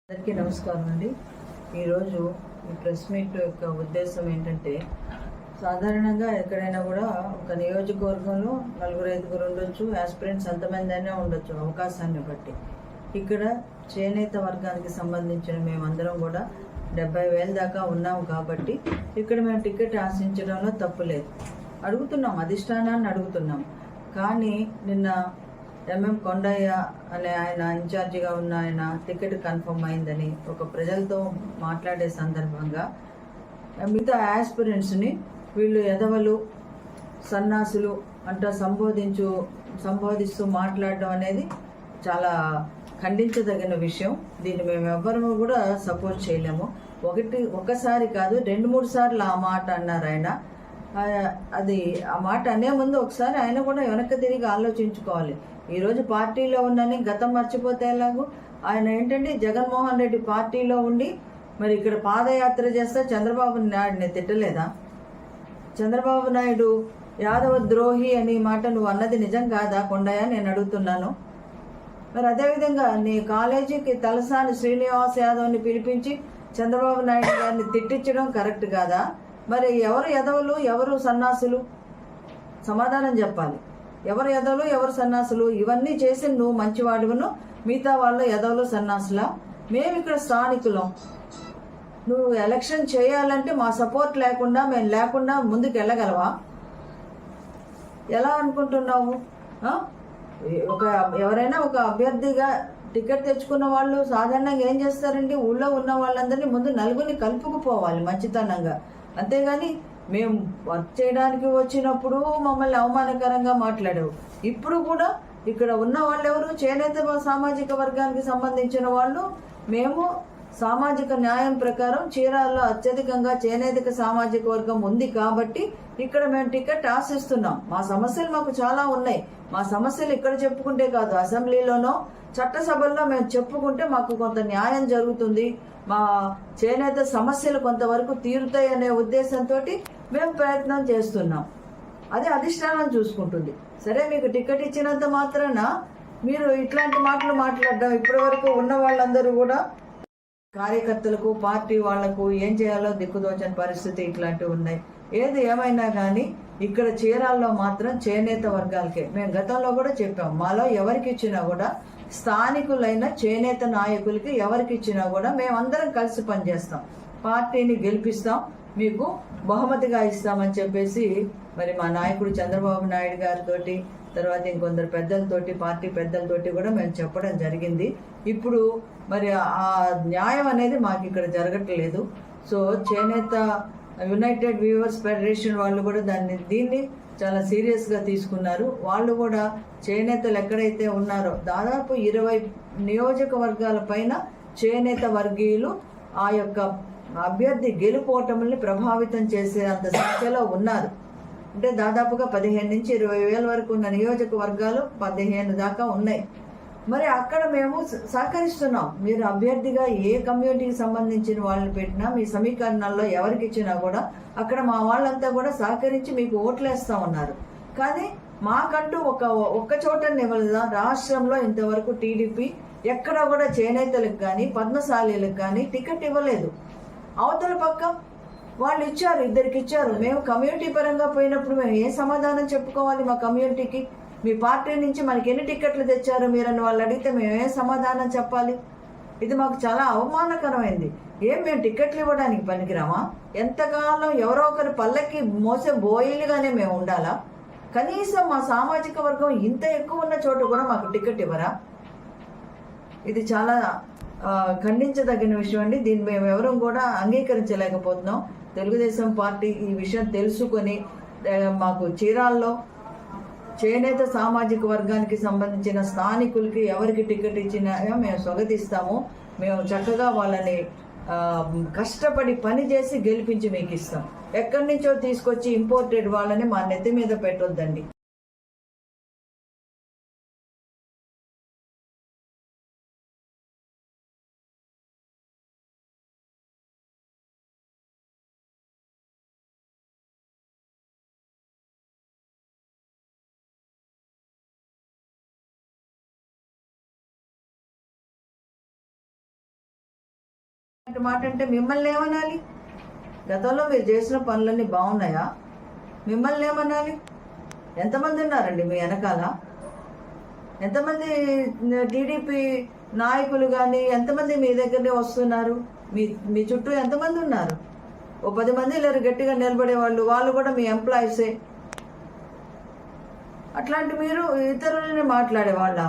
అందరికీ నమస్కారం అండి. ఈరోజు ఈ ప్రెస్ మీట్ యొక్క ఉద్దేశం ఏంటంటే, సాధారణంగా ఎక్కడైనా కూడా ఒక నియోజకవర్గంలో 4-5 ఉండొచ్చు, ఆస్పిరెంట్స్ ఎంతమంది అయినా ఉండొచ్చు అవకాశాన్ని బట్టి. ఇక్కడ చేనేత వర్గానికి సంబంధించిన మేమందరం కూడా 70,000 దాకా ఉన్నాము కాబట్టి ఇక్కడ మేము టికెట్ ఆశించడంలో తప్పు లేదు. అడుగుతున్నాం, అధిష్టానాన్ని అడుగుతున్నాం. కానీ నిన్న కొండయ్య అనే ఆయన ఇన్ఛార్జిగా ఉన్న ఆయన టికెట్ కన్ఫర్మ్ అయిందని ఒక ప్రజలతో మాట్లాడే సందర్భంగా మిగతా ఆస్పిరెంట్స్ని వీళ్ళు ఎదవలు సన్నాసులు అంట సంబోధిస్తూ మాట్లాడడం అనేది చాలా ఖండించదగిన విషయం. దీన్ని మేము ఎవ్వరూ కూడా సపోర్ట్ చేయలేము. ఒకసారి కాదు 2-3 సార్లు ఆ మాట అన్నారు ఆయన. అది ఆ మాట అనే ముందు ఒకసారి ఆయన కూడా వెనక్కి తిరిగి ఆలోచించుకోవాలి. ఈరోజు పార్టీలో ఉన్నని గతం మర్చిపోతే ఎలాగో. ఆయన ఏంటంటే జగన్మోహన్ రెడ్డి పార్టీలో ఉండి మరి ఇక్కడ పాదయాత్ర చేస్తే చంద్రబాబు నాయుడిని తిట్టలేదా? చంద్రబాబు నాయుడు యాదవ ద్రోహి అని మాట నువ్వు అన్నది నిజం కాదా కొండయ్య? నేను అడుగుతున్నాను. మరి అదేవిధంగా నీ కాలేజీకి తలసాని శ్రీనివాస్ యాదవ్ని పిలిపించి చంద్రబాబు నాయుడు గారిని తిట్టించడం కరెక్ట్ కాదా? మరి ఎవరు ఎదవలు, ఎవరు సన్నాసులు? సమాధానం చెప్పాలి. ఎవరు ఎదవలు, ఎవరు సన్నాసులు? ఇవన్నీ చేసి నువ్వు మంచివాడును, మిగతా వాళ్ళు ఎదవలు సన్నాసులా? మేము ఇక్కడ స్థానికులం. నువ్వు ఎలక్షన్ చేయాలంటే మా సపోర్ట్ లేకుండా మేము లేకుండా ముందుకు వెళ్ళగలవా? ఎలా అనుకుంటున్నావు? ఎవరైనా ఒక అభ్యర్థిగా టికెట్ తెచ్చుకున్న వాళ్ళు సాధారణంగా ఏం చేస్తారండి, ఊళ్ళో ఉన్న వాళ్ళందరినీ ముందు నలుగురిని కలుపుకుపోవాలి మంచితనంగా. అంతేగాని మేము వర్క్ చేయడానికి వచ్చినప్పుడు మమ్మల్ని అవమానకరంగా మాట్లాడావు. ఇప్పుడు కూడా ఇక్కడ ఉన్న వాళ్ళు ఎవరు? చేనేత సామాజిక వర్గానికి సంబంధించిన వాళ్ళు. మేము సామాజిక న్యాయం ప్రకారం చీరాల్లో అత్యధికంగా చేనేత సామాజిక వర్గం ఉంది కాబట్టి ఇక్కడ మేము టికెట్ ఆశిస్తున్నాం. మా సమస్యలు మాకు చాలా ఉన్నాయి. మా సమస్యలు ఇక్కడ చెప్పుకుంటే కాదు, అసెంబ్లీలోనో చట్టసభల్లో మేము చెప్పుకుంటే మాకు కొంత న్యాయం జరుగుతుంది, మా చేనేత సమస్యలు కొంతవరకు తీరుతాయి అనే ఉద్దేశంతో మేము ప్రయత్నం చేస్తున్నాం. అదే అధిష్టానం చూసుకుంటుంది. సరే, మీకు టికెట్ ఇచ్చినంత మాత్రాన మీరు ఇట్లాంటి మాటలు మాట్లాడడం, ఇప్పటి వరకు ఉన్న వాళ్ళందరూ కూడా కార్యకర్తలకు పార్టీ వాళ్లకు ఏం చేయాలో దిక్కుదోచని పరిస్థితి ఇట్లాంటివి ఉన్నాయి. ఏది ఏమైనా కానీ ఇక్కడ చీరాల్లో మాత్రం చేనేత వర్గాలకే మేము గతంలో కూడా చెప్పాం, మాలో ఎవరికి ఇచ్చినా కూడా స్థానికులైన చేనేత నాయకులకి ఎవరికి ఇచ్చినా కూడా మేమందరం కలిసి పనిచేస్తాం, పార్టీని గెలిపిస్తాం, మీకు బహుమతిగా ఇస్తామని చెప్పేసి మరి మా నాయకుడు చంద్రబాబు నాయుడు గారితో తర్వాత ఇంకొందరు పెద్దలతోటి పార్టీ పెద్దలతోటి కూడా మేము చెప్పడం జరిగింది. ఇప్పుడు మరి ఆ న్యాయం అనేది మాకు ఇక్కడ జరగట్లేదు. సో చేనేత యునైటెడ్ వీవర్స్ ఫెడరేషన్ వాళ్ళు కూడా దీన్ని చాలా సీరియస్గా తీసుకున్నారు. వాళ్ళు కూడా చేనేతలు ఎక్కడైతే ఉన్నారో దాదాపు 20 నియోజకవర్గాల పైన చేనేత వర్గీయులు ఆ యొక్క అభ్యర్థి గెలుపోటముల్ని ప్రభావితం చేసే అంత సంఖ్యలో ఉన్నారు. అంటే దాదాపుగా 15 నుంచి 20,000 వరకు ఉన్న నియోజకవర్గాలు 15 దాకా ఉన్నాయి. మరి అక్కడ మేము సహకరిస్తున్నాం. మీరు అభ్యర్థిగా ఏ కమ్యూనిటీకి సంబంధించిన వాళ్ళని పెట్టినా మీ సమీకరణాల్లో ఎవరికి ఇచ్చినా కూడా అక్కడ మా వాళ్ళంతా కూడా సహకరించి మీకు ఓట్లేస్తా ఉన్నారు. కానీ మాకంటూ ఒక్క చోట ఇవ్వలేదా? రాష్ట్రంలో ఇంతవరకు టీడీపీ ఎక్కడ కూడా చేనేతలకు కానీ పద్మశాలీలకు కానీ టికెట్ ఇవ్వలేదు. అవతల పక్క వాళ్ళు ఇచ్చారు, 2కి ఇచ్చారు. మేము కమ్యూనిటీ పరంగా పోయినప్పుడు మేము ఏ సమాధానం చెప్పుకోవాలి? మా కమ్యూనిటీకి మీ పార్టీ నుంచి మనకి ఎన్ని టికెట్లు తెచ్చారు మీరని వాళ్ళు అడిగితే మేము ఏ సమాధానం చెప్పాలి? ఇది మాకు చాలా అవమానకరమైంది. మేము టికెట్లు ఇవ్వడానికి పనికిరామా? ఎంతకాలం ఎవరో ఒకరి పల్లకి మోసే బోయిలుగానే మేము ఉండాలా? కనీసం మా సామాజిక వర్గం ఇంత ఎక్కువ ఉన్న చోట కూడా మాకు టికెట్ ఇవ్వరా? ఇది చాలా ఖండించదగిన విషయం అండి. దీన్ని మేము ఎవరూ కూడా అంగీకరించలేకపోతున్నాం. తెలుగుదేశం పార్టీ ఈ విషయం తెలుసుకొని మాకు చీరాల్లో చేనేత సామాజిక వర్గానికి సంబంధించిన స్థానికులకి ఎవరికి టికెట్ ఇచ్చినా మేము స్వాగతిస్తాము. మేము చక్కగా వాళ్ళని కష్టపడి పని చేసి గెలిపించి మీకు ఇస్తాం. ఎక్కడి నుంచో తీసుకొచ్చి ఇంపోర్టెడ్ వాళ్ళని మా నెత్తి మీద పెట్టొద్దండి. అలాంటి మాట అంటే మిమ్మల్ని ఏమనాలి? గతంలో మీరు చేసిన పనులన్నీ బాగున్నాయా? మిమ్మల్ని ఏమనాలి? ఎంతమంది ఉన్నారండి మీ వెనకాల? ఎంతమంది టీడీపీ నాయకులు కానీ ఎంతమంది మీ దగ్గరనే వస్తున్నారు? మీ చుట్టూ ఎంతమంది ఉన్నారు? ఓ 10 మంది లేరు గట్టిగా నిలబడే వాళ్ళు కూడా మీ ఎంప్లాయీసే. అట్లాంటి మీరు ఇతరులని మాట్లాడేవాళ్ళ?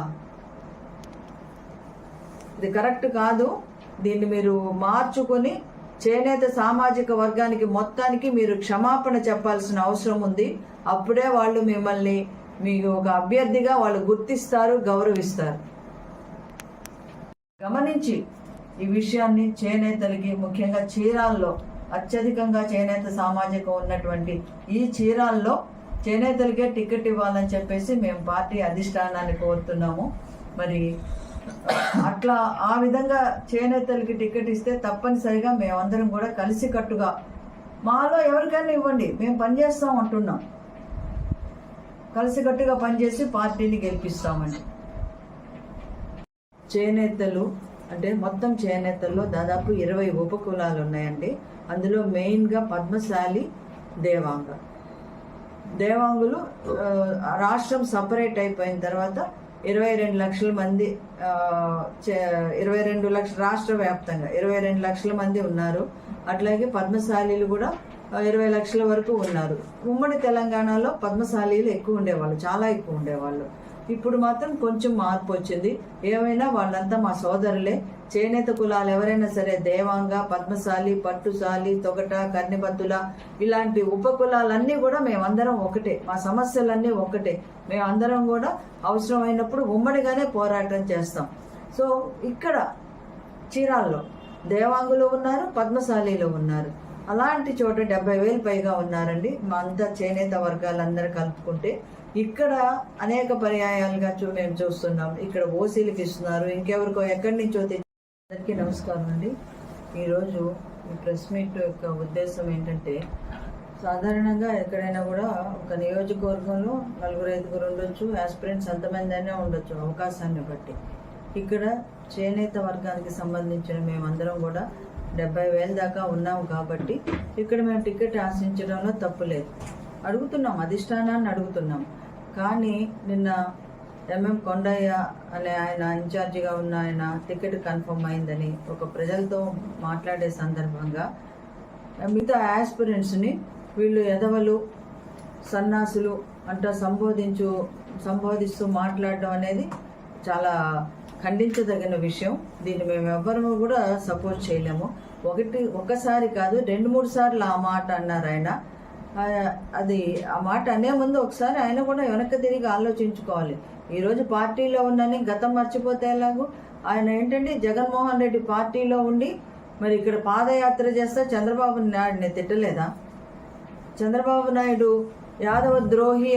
ఇది కరెక్ట్ కాదు. దీన్ని మీరు మార్చుకొని చేనేత సామాజిక వర్గానికి మొత్తానికి మీరు క్షమాపణ చెప్పాల్సిన అవసరం ఉంది. అప్పుడే వాళ్ళు మిమ్మల్ని మీకు ఒక అభ్యర్థిగా వాళ్ళు గుర్తిస్తారు, గౌరవిస్తారు. గమనించి ఈ విషయాన్ని చేనేతలకి, ముఖ్యంగా చీరాల్లో అత్యధికంగా చేనేత సామాజికం ఉన్నటువంటి ఈ చీరాల్లో చేనేతలకే టికెట్ ఇవ్వాలని చెప్పేసి మేము పార్టీ అధిష్టానాన్ని కోరుతున్నాము. మరి అట్లా ఆ విధంగా చేనేతలకి టికెట్ ఇస్తే తప్పనిసరిగా మేమందరం కూడా కలిసికట్టుగా మాలో ఎవరికైనా ఇవ్వండి, మేము పనిచేస్తాం అంటున్నాం. కలిసికట్టుగా పనిచేసి పార్టీని గెలిపిస్తామండి. చేనేతలు అంటే మొత్తం చేనేతల్లో దాదాపు 20 ఉపకులాలు ఉన్నాయండి. అందులో మెయిన్గా పద్మశాలి, దేవాంగులు రాష్ట్రం సపరేట్ అయిపోయిన తర్వాత 22 లక్షల మంది 22 లక్షల రాష్ట్ర వ్యాప్తంగా 22 లక్షల మంది ఉన్నారు. అట్లాగే పద్మశాలీలు కూడా 20 లక్షల వరకు ఉన్నారు. ఉమ్మడి తెలంగాణలో పద్మశాలీలు ఎక్కువ ఉండేవాళ్ళు, చాలా ఎక్కువ ఉండేవాళ్ళు. ఇప్పుడు మాత్రం కొంచెం మార్పు వచ్చింది. ఏమైనా వాళ్ళంతా మా సోదరులే. చేనేత కులాలు ఎవరైనా సరే దేవాంగ, పద్మశాలి, పట్టుశాలి, తొగట, కన్నెపద్దుల ఇలాంటి ఉపకులాలన్నీ కూడా మేమందరం ఒకటే. మా సమస్యలన్నీ ఒకటే. మేమందరం కూడా అవసరమైనప్పుడు ఉమ్మడిగానే పోరాటం చేస్తాం. సో ఇక్కడ చీరాల్లో దేవాంగులు ఉన్నారు, పద్మశాలీలు ఉన్నారు. అలాంటి చోట 70,000 పైగా ఉన్నారండి. మా అంతా చేనేత వర్గాలందరూ కలుపుకుంటే. ఇక్కడ అనేక పర్యాయాలుగా మేము చూస్తున్నాం. ఇక్కడ ఓసీలకు ఇస్తున్నారు, ఇంకెవరికో ఎక్కడి నుంచో అందరికీ నమస్కారం అండి. ఈరోజు ఈ ప్రెస్ మీట్ యొక్క ఉద్దేశం ఏంటంటే, సాధారణంగా ఎక్కడైనా కూడా ఒక నియోజకవర్గంలో 4-5 ఉండొచ్చు, ఆస్పిరెంట్స్ ఎంతమంది అయినా ఉండొచ్చు అవకాశాన్ని బట్టి. ఇక్కడ చేనేత వర్గానికి సంబంధించిన మేమందరం కూడా 70,000 దాకా ఉన్నాము కాబట్టి ఇక్కడ మేము టికెట్ ఆశించడంలో తప్పులేదు. అడుగుతున్నాం, అధిష్టానాన్ని అడుగుతున్నాం. కానీ నిన్న ఎంఎం కొండయ్య అనే ఆయన ఇన్ఛార్జిగా ఉన్న ఆయన టికెట్ కన్ఫర్మ్ అయిందని ఒక ప్రజలతో మాట్లాడే సందర్భంగా మిగతా ఆస్పిరెంట్స్ని వీళ్ళు ఎదవలు, సన్నాసులు అంట సంబోధిస్తూ మాట్లాడడం అనేది చాలా ఖండించదగిన విషయం. దీన్ని మేము ఎవ్వరూ కూడా సపోర్ట్ చేయలేము. ఒక్కసారి కాదు 2-3 సార్లు ఆ మాట అన్నారు ఆయన. అది ఆ మాట అనే ముందు ఒకసారి ఆయన కూడా వెనక్కి తిరిగి ఆలోచించుకోవాలి. ఈరోజు పార్టీలో ఉన్నని గతం మర్చిపోతే ఎలాగో. ఆయన ఏంటంటే జగన్మోహన్ రెడ్డి పార్టీలో ఉండి మరి ఇక్కడ పాదయాత్ర చేస్తే చంద్రబాబు నాయుడిని తిట్టలేదా? చంద్రబాబు నాయుడు యాదవ ద్రోహి